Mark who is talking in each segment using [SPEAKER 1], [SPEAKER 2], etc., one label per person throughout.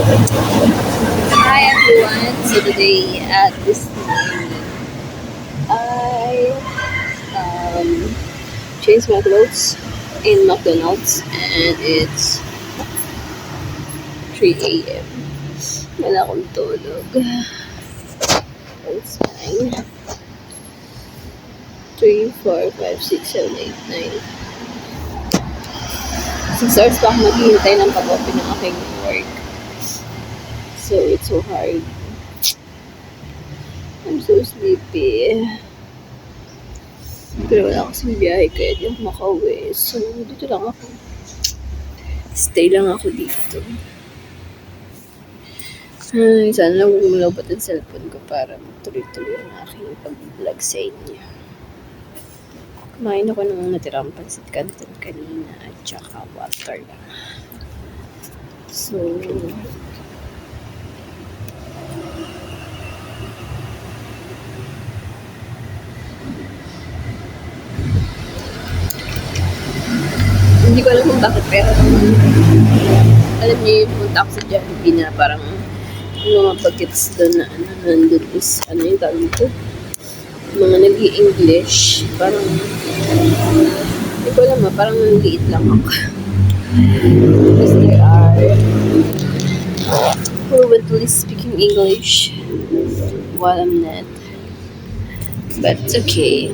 [SPEAKER 1] Hi everyone. So today at this morning, I changed my clothes in McDonald's and it's 3 a.m. Wala akong tulog. It's fine. 3, 4, 5, 6, 7, 8, 9. 6 hours pa ako maghihintay ng pag-open ng aking work. So it's so hard. I'm so sleepy. Pero wala kasing biyahe kaya di ako makauwi. So dito lang ako. Stay lang ako dito. Ay, sana lang lumalabat ang cellphone ko para tuloy-tuloy ang aking pag-vlog sa inyo. Kumain ako ng natirang pansit canton kanina at saka water lang. So, hindi ko alam kung bakit pero alam niyo yung punta ako sa Jollibee na parang yung mga bagets doon na nandun is yung tawag dito? Mga nag-i-English. Parang hindi ko alam parang liit lang ako. Because there are fluently speaking English while I'm not. But it's okay.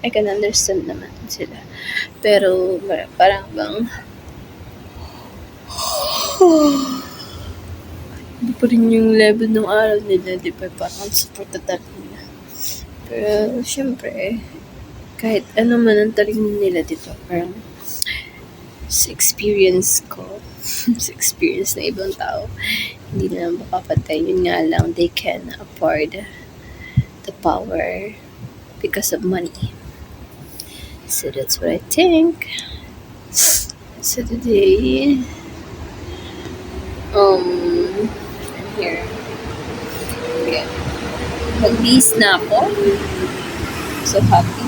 [SPEAKER 1] I can understand naman sila. Pero parang bang hindi pa rin yung level ng araw nila, di ba? Parang support na nila. Pero syempre, kahit ano man ang talim nila dito, parang sa experience ko, sa experience ng ibang tao, hindi na makapatay. Yun nga lang, they can afford the power because of money. So that's what I think. So today, I'm here. Okay. Mag-bees na ako. So happy.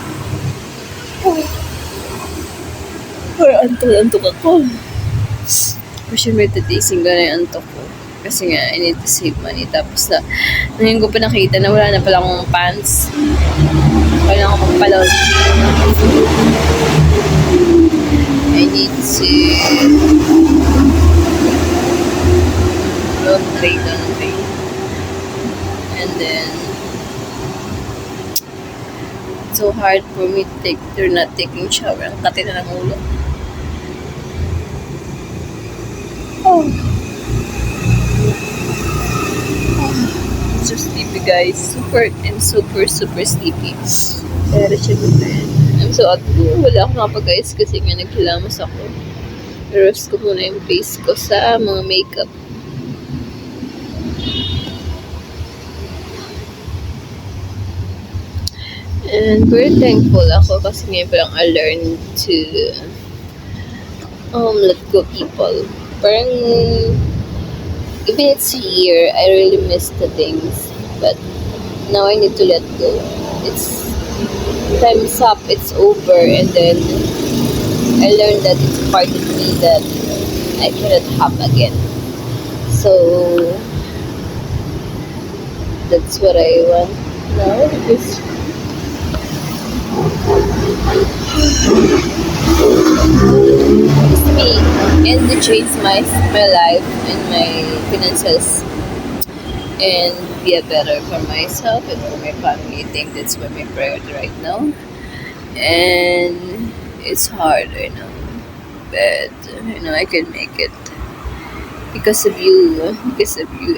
[SPEAKER 1] Antok ako. For sure, meditating ko na yung antok ko. Kasi nga, I need to save money. Tapos na, ngayon ko pa nakita na wala na pala akong pants. Wala akong magpalaw. I need to laundry. And then, it's so hard for me to take, they're not taking shower. Ang kati na ng ulo. So sleepy guys. I'm super sleepy. Pero syempre, I'm so wala akong nakapag-guys kasi nga naghilamas ako. Rest ko muna yung face ko sa mga makeup. And very thankful ako kasi ngayon parang I learned to let go people. Parang even it's a year, I really miss the things. But now I need to let go. It's time's up, it's over, and then I learned that it's part of me that I cannot have again. So that's what I want now. Just me and to change my life and my finances and be a better for myself and for my family. I think that's what my priority right now. And it's hard, I know, but I can make it because of you,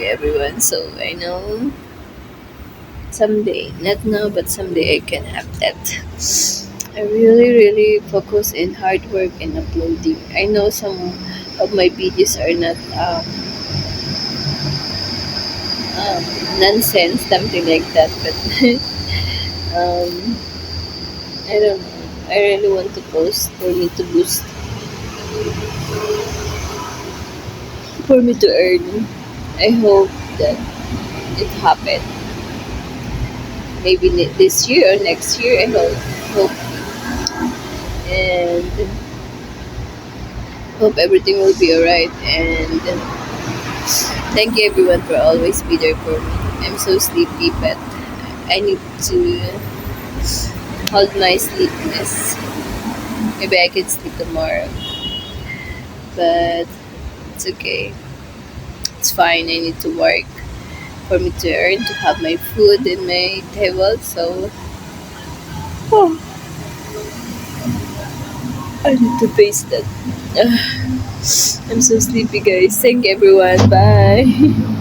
[SPEAKER 1] everyone. So I know someday, not now, but someday I can have that. I really focus in hard work and uploading. I know some of my videos are not nonsense, something like that, but I don't know. I really want to post for me to boost, for me to earn. I hope that it happen. Maybe this year or next year. I hope. And Hope everything will be alright. And thank you everyone for always be there for me. I'm so sleepy, but I need to hold my sleepiness. Maybe I can sleep tomorrow, but it's okay. It's fine. I need to work for me to earn to have my food in my table. So oh, I need to face that. I'm so sleepy, guys. Thank you, everyone. Bye.